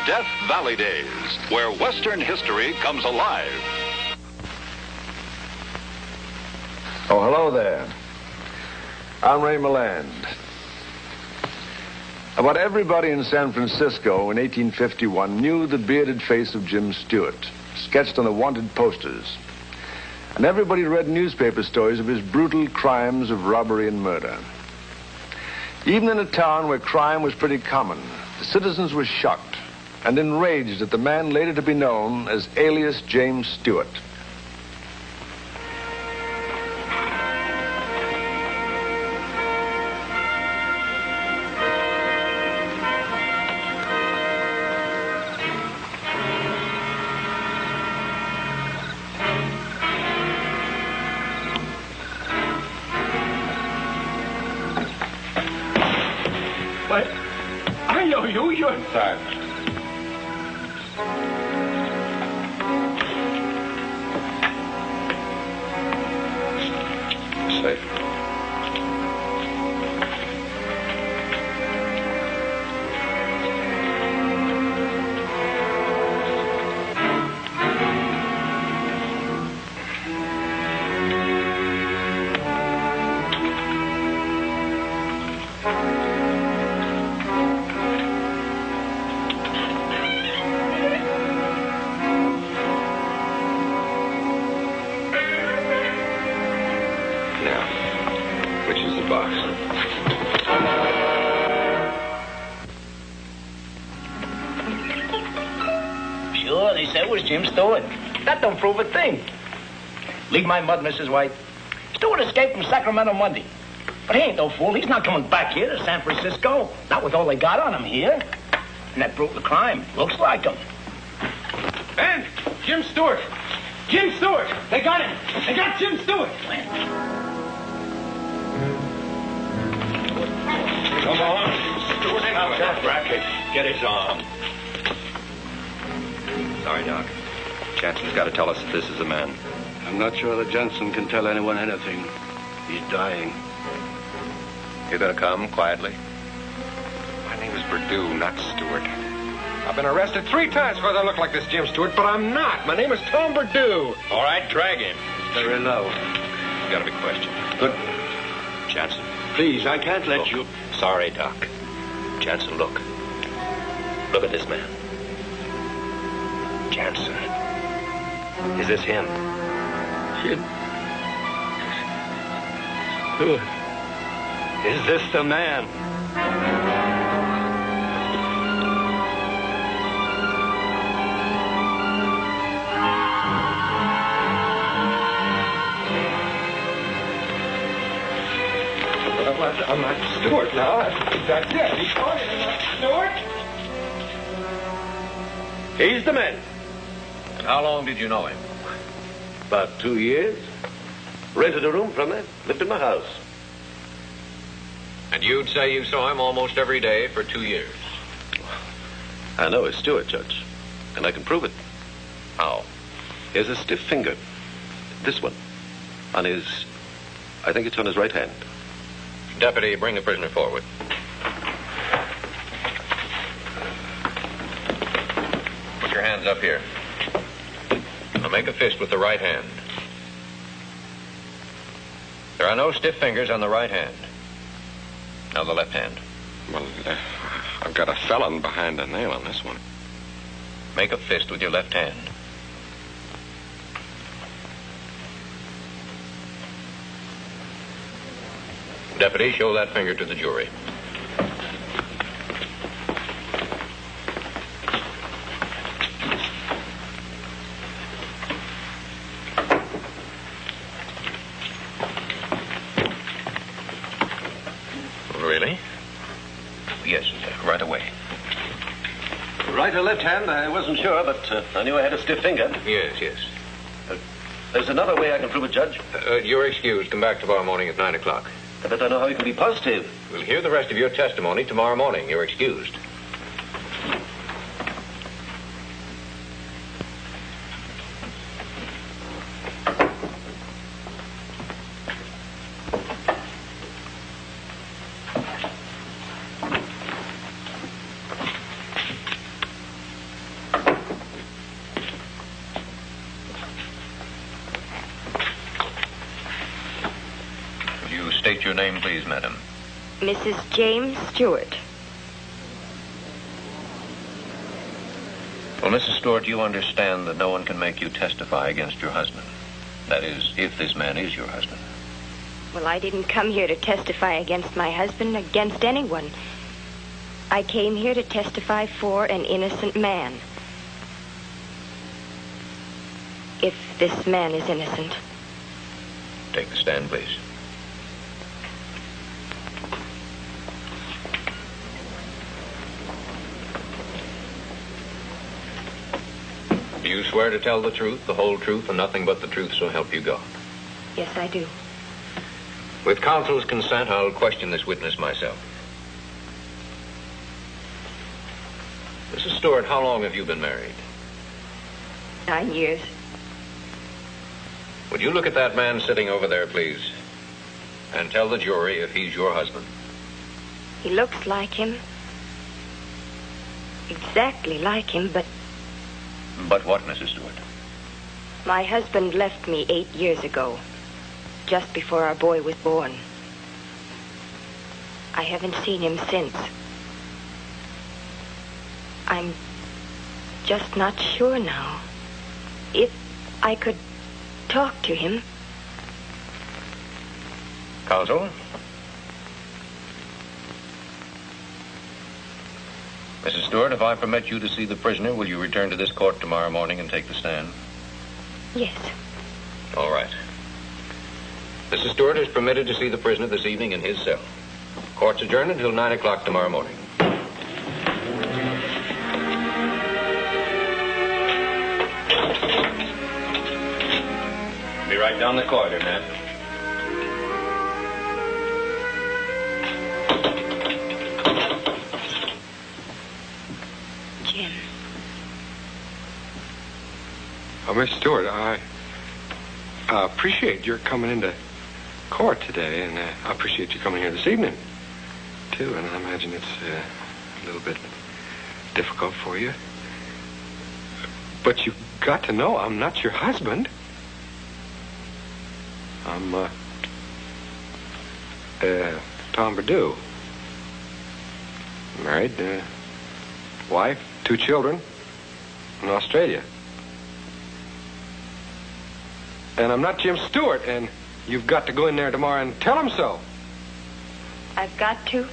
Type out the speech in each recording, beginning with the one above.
Death Valley days, where Western history comes alive. Oh, hello there. I'm Ray Milland. About everybody in San Francisco in 1851 knew the bearded face of Jim Stuart, sketched on the wanted posters. And everybody read newspaper stories of his brutal crimes of robbery and murder. Even in a town where crime was pretty common, the citizens were shocked and enraged at the man later to be known as Alias James Stuart. You're sorry. Safe. Sure, they said it was Jim Stuart. That don't prove a thing. Leave my mud, Mrs. White. Stuart escaped from Sacramento Monday. But he ain't no fool. He's not coming back here to San Francisco. Not with all they got on him here. And that brutal crime looks like him. Ben! Jim Stuart! Jim Stuart! They got him! They got Jim Stuart! Come on. Stuart, have that racket. Get his arm. Sorry, Doc. Janssen's got to tell us if this is the man. I'm not sure that Jansen can tell anyone anything. He's dying. You better come quietly. My name is Perdue, not Stewart. I've been arrested 3 times for that look like this Jim Stewart, but I'm not. My name is Tom Perdue. All right, drag him. Very low. You got to be questioned. Good. Jansen. Please, I can't let you... Sorry, Doc. Jansen, look. Look at this man. Jansen. Is this him? Jim. Stuart. Is this the man? I'm not Stewart now. That's it. He's talking about Stewart. He's the man. How long did you know him? About 2 years. Rented a room from him. Lived in my house. And you'd say you saw him almost every day for 2 years. I know it's Stuart, Judge. And I can prove it. How? He has a stiff finger. This one. On his... I think it's on his right hand. Deputy, bring the prisoner forward. Put your hands up here. Now make a fist with the right hand. There are no stiff fingers on the right hand. Now the left hand. Well, I've got a felon behind a nail on this one. Make a fist with your left hand. Deputy, show that finger to the jury. Really? Yes, right away. Right or left hand, I wasn't sure, but I knew I had a stiff finger. Yes, yes. There's another way I can prove it, Judge. You're excused. Come back tomorrow morning at 9 o'clock. I bet I know how you can be positive. We'll hear the rest of your testimony tomorrow morning. You're excused. State your name, please, madam. Mrs. James Stuart. Well, Mrs. Stuart, you understand that no one can make you testify against your husband. That is, if this man is your husband. Well, I didn't come here to testify against my husband, against anyone. I came here to testify for an innocent man. If this man is innocent. Take the stand, please. Do you swear to tell the truth, the whole truth, and nothing but the truth, so help you God? Yes, I do. With counsel's consent, I'll question this witness myself. Mrs. Stuart, how long have you been married? 9 years. Would you look at that man sitting over there, please, and tell the jury if he's your husband? He looks like him. Exactly like him, but But what, Mrs. Stuart? my husband left me 8 years ago, just before our boy was born. I haven't seen him since. I'm just not sure now. If I could talk to him. Counsel? Mrs. Stuart, if I permit you to see the prisoner, will you return to this court tomorrow morning and take the stand? Yes. All right. Mrs. Stuart is permitted to see the prisoner this evening in his cell. Court's adjourned until 9 o'clock tomorrow morning. Be right down the corridor, man. Jim. Miss Stewart, I appreciate your coming into court today, and I appreciate you coming here this evening, too, and I imagine it's a little bit difficult for you. But you've got to know I'm not your husband. I'm, Tom Perdue. Married, wife, 2 children in Australia. And I'm not Jim Stewart, and you've got to go in there tomorrow and tell him so. I've got to.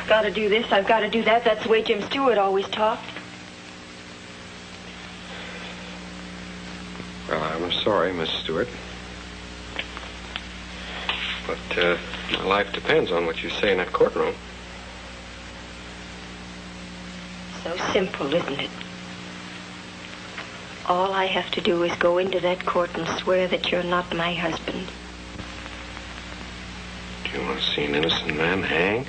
Got to do this, I've got to do that. That's the way Jim Stewart always talked. Well, I'm sorry, Miss Stewart. But my life depends on what you say in that courtroom. So simple, isn't it? All I have to do is go into that court and swear that you're not my husband. Do you want to see an innocent man hang?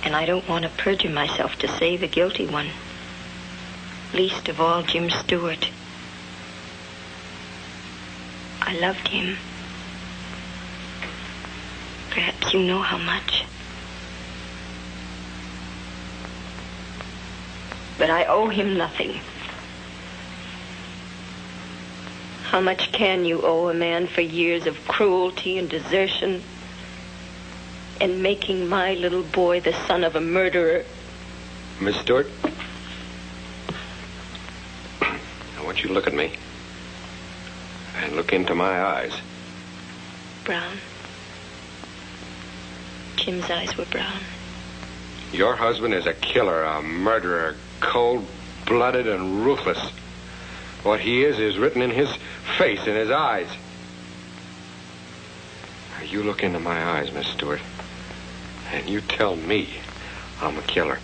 And I don't want to perjure myself to save a guilty one. Least of all, Jim Stewart. I loved him. Perhaps you know how much. But I owe him nothing. How much can you owe a man for years of cruelty and desertion and making my little boy the son of a murderer? Miss Stewart, I want you to look at me and look into my eyes. Brown. Jim's eyes were brown. Your husband is a killer, a murderer, cold-blooded and ruthless. What he is written in his face, in his eyes. Now, you look into my eyes, Miss Stewart, and you tell me I'm a killer.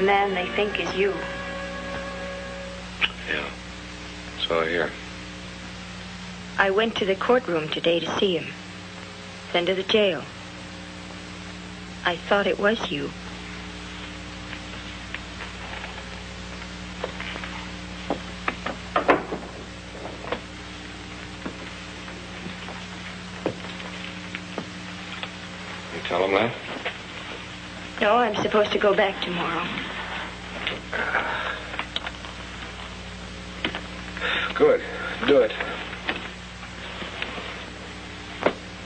man they think is you. Yeah. So I hear. I went to the courtroom today to see him. Then to the jail. I thought it was you. You tell him that? No, I'm supposed to go back tomorrow. Good. Do it.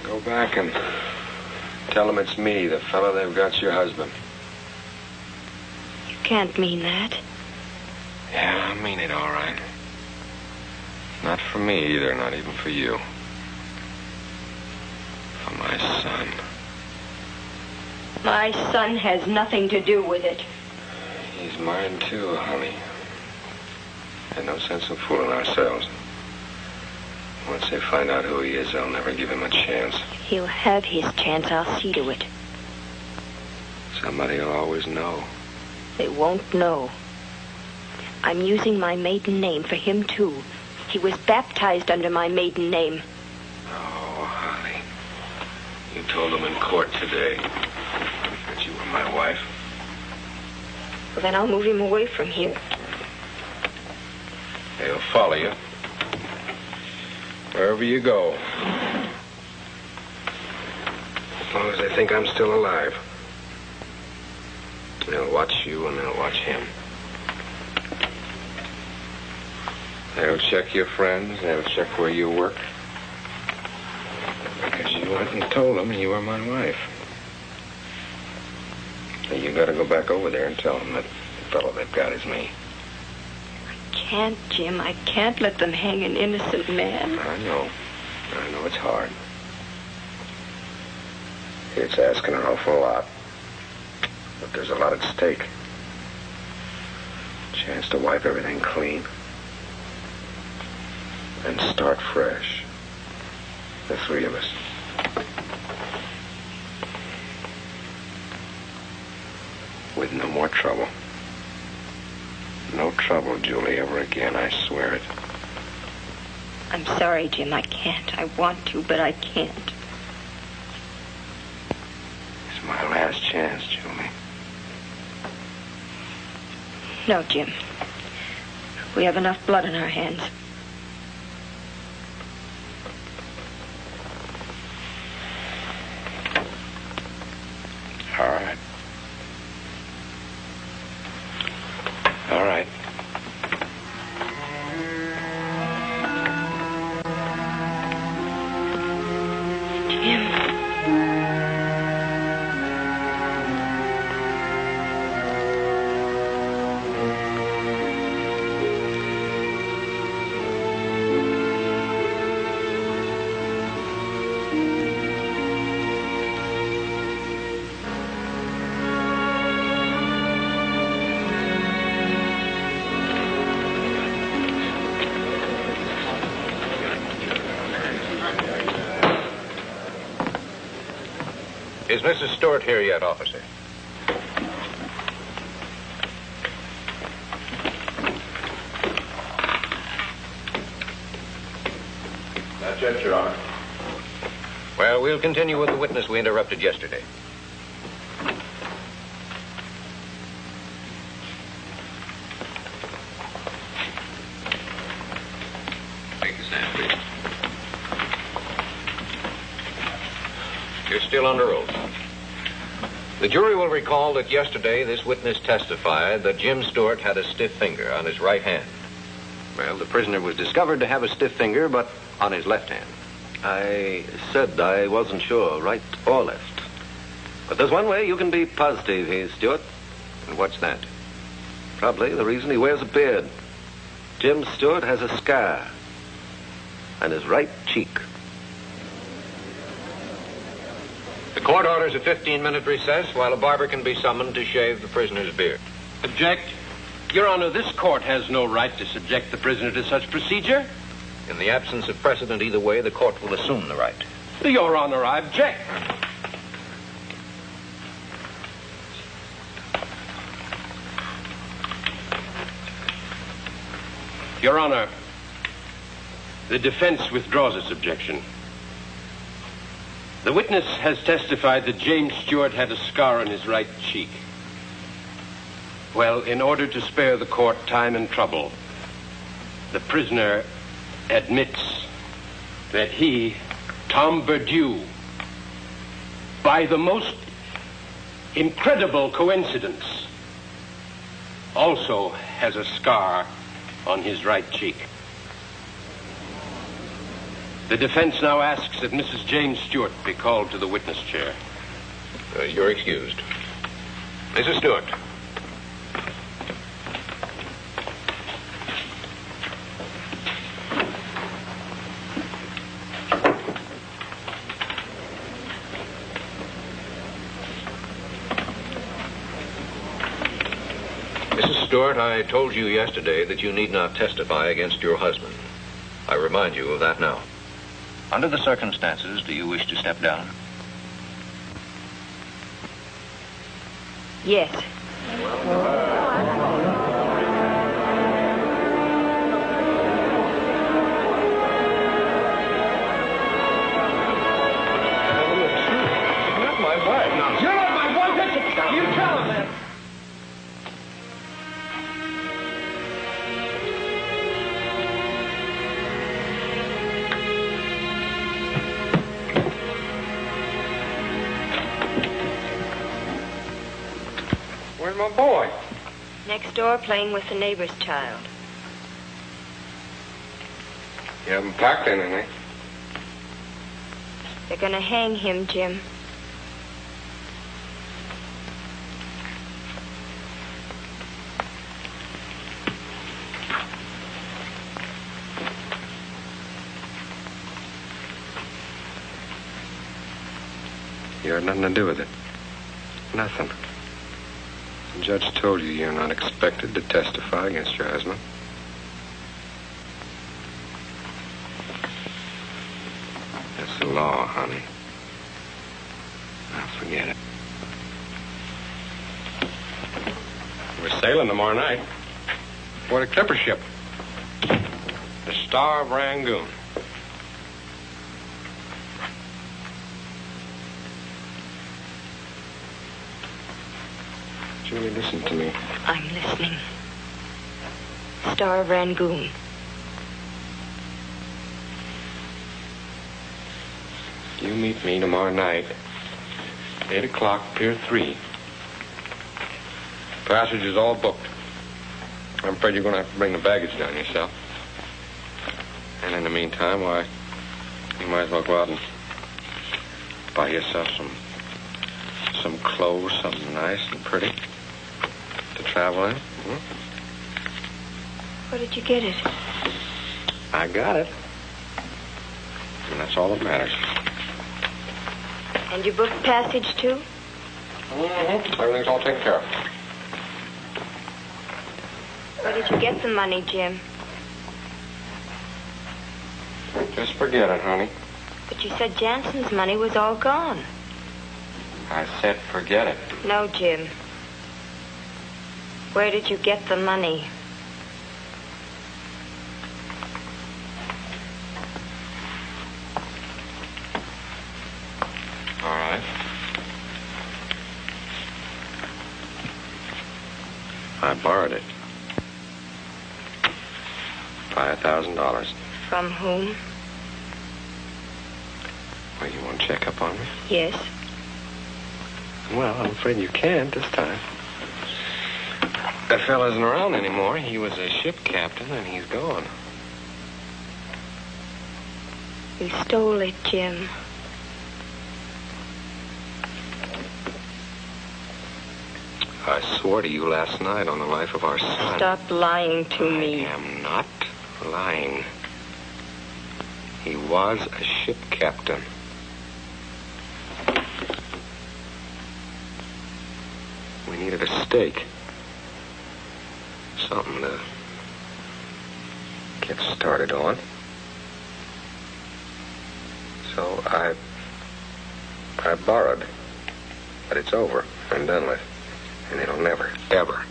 Go back and tell them it's me, the fellow they've got's your husband. You can't mean that. Yeah, I mean it all right. Not for me either, not even for you. For my son. My son has nothing to do with it. He's mine too, honey. And no sense in fooling ourselves. Once they find out who he is, they'll never give him a chance. He'll have his chance. I'll see to it. Somebody will always know. They won't know. I'm using my maiden name for him, too. He was baptized under my maiden name. Oh, honey. You told him in court today that you were my wife. Well, then I'll move him away from here. They'll follow you. Wherever you go. As long as they think I'm still alive. They'll watch you and they'll watch him. They'll check your friends. They'll check where you work. Because you went and told them you were my wife. And you gotta go back over there and tell them that the fellow they've got is me. I can't, Jim. I can't let them hang an innocent man. I know it's hard. It's asking an awful lot. But there's a lot at stake. Chance to wipe everything clean. And start fresh. The three of us. With no more trouble. No trouble, Julie, ever again, I swear it. I'm sorry, Jim. I can't. I want to, but I can't. It's my last chance, Julie. No, Jim. We have enough blood in our hands. All right. All right. Is Mrs. Stuart here yet, officer? Not yet, Your Honor. Well, we'll continue with the witness we interrupted yesterday. Take a stand, please. You're still under oath. The jury will recall that yesterday this witness testified that Jim Stuart had a stiff finger on his right hand. Well, the prisoner was discovered to have a stiff finger, but on his left hand. I said I wasn't sure, right or left. But there's one way you can be positive he's Stuart. And what's that? Probably the reason he wears a beard. Jim Stuart has a scar on his right cheek. The court orders a 15-minute recess while a barber can be summoned to shave the prisoner's beard. Object. Your Honor, this court has no right to subject the prisoner to such procedure. In the absence of precedent either way, the court will assume the right. Your Honor, I object. Your Honor, the defense withdraws its objection. The witness has testified that James Stuart had a scar on his right cheek. Well, in order to spare the court time and trouble, the prisoner admits that he, Tom Berdew, by the most incredible coincidence, also has a scar on his right cheek. The defense now asks that Mrs. James Stuart be called to the witness chair. You're excused. Mrs. Stuart. Mrs. Stuart, I told you yesterday that you need not testify against your husband. I remind you of that now. Under the circumstances, do you wish to step down? Yes. Not my wife. No. You're not my wife. That's you tell him that. Where's my boy? Next door playing with the neighbor's child. You haven't packed anything. They're gonna hang him, Jim. You had nothing to do with it. Nothing. The judge told you you're not expected to testify against your husband. That's the law, honey. Now forget it. We're sailing tomorrow night. Aboard a clipper ship. The Star of Rangoon. Julie, listen to me. I'm listening. Star of Rangoon. You meet me tomorrow night, 8 o'clock, Pier 3. Passage is all booked. I'm afraid you're going to have to bring the baggage down yourself. And in the meantime, why, you might as well go out and buy yourself some clothes, something nice and pretty to travel in. Where did you get it? I got it. And that's all that matters. And you booked passage, too? Mm-hmm. Everything's all taken care of. Where did you get the money, Jim? Just forget it, honey. But you said Jansen's money was all gone. I said forget it. No, Jim. Where did you get the money? All right. I borrowed it. $5,000. From whom? Well, you want to check up on me? Yes. Well, I'm afraid you can't this time. That fella isn't around anymore. He was a ship captain, and he's gone. You stole it, Jim. I swore to you last night on the life of our son. Stop lying to me. I am not lying. He was a ship captain. We needed a stake. Something to get started on. So I borrowed. But it's over. I'm done with. And it'll never, ever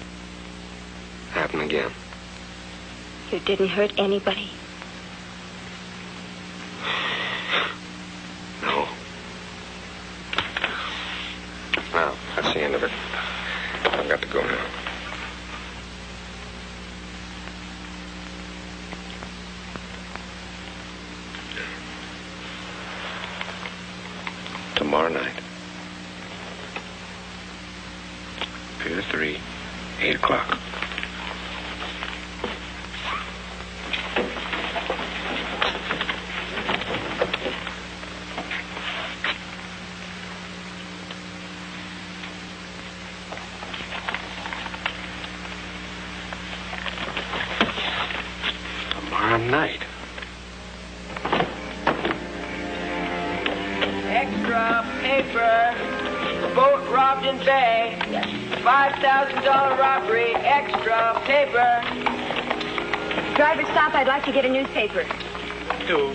happen again. You didn't hurt anybody. No. Well, that's the end of it. I've got to go now. Tomorrow night. Pier 3, 8 o'clock. Tomorrow night. Extra paper. Boat robbed in Bay. $5,000 robbery. Extra paper. Driver, stop. I'd like to get a newspaper. Two.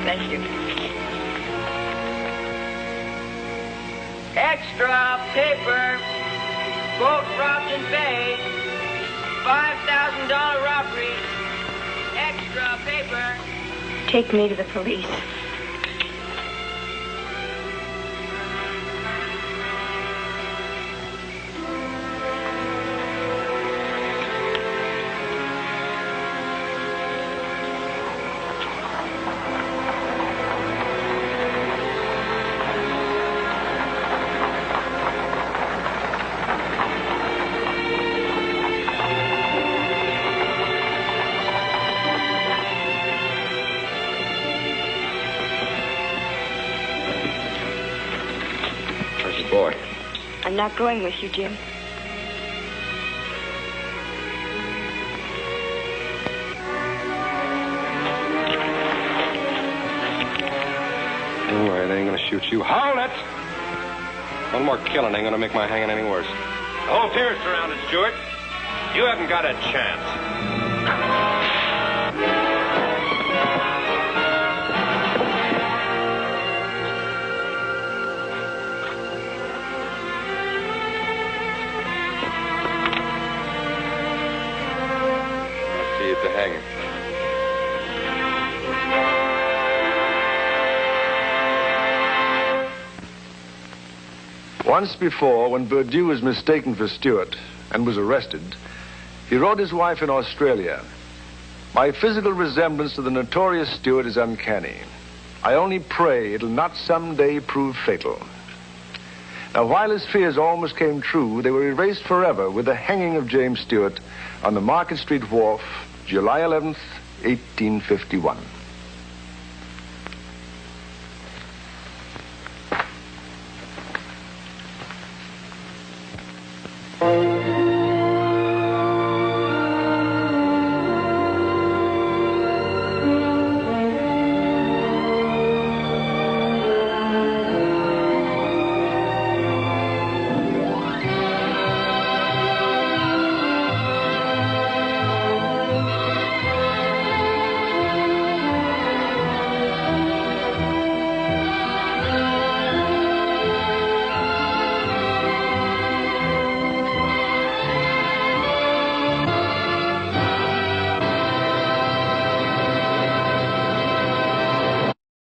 Thank you. Extra paper. Boat robbed in Bay. $5,000 robbery. Extra paper. Take me to the police. Boy. I'm not going with you, Jim. Don't worry, they ain't gonna shoot you. Hold it! One more killing ain't gonna make my hanging any worse. The whole pier's surrounded, Stuart. You haven't got a chance. See you at the hangar. Once before, when Perdue was mistaken for Stuart and was arrested, he wrote his wife in Australia, "My physical resemblance to the notorious Stuart is uncanny. I only pray it'll not someday prove fatal." Now, while his fears almost came true, they were erased forever with the hanging of James Stuart on the Market Street Wharf, July 11th, 1851.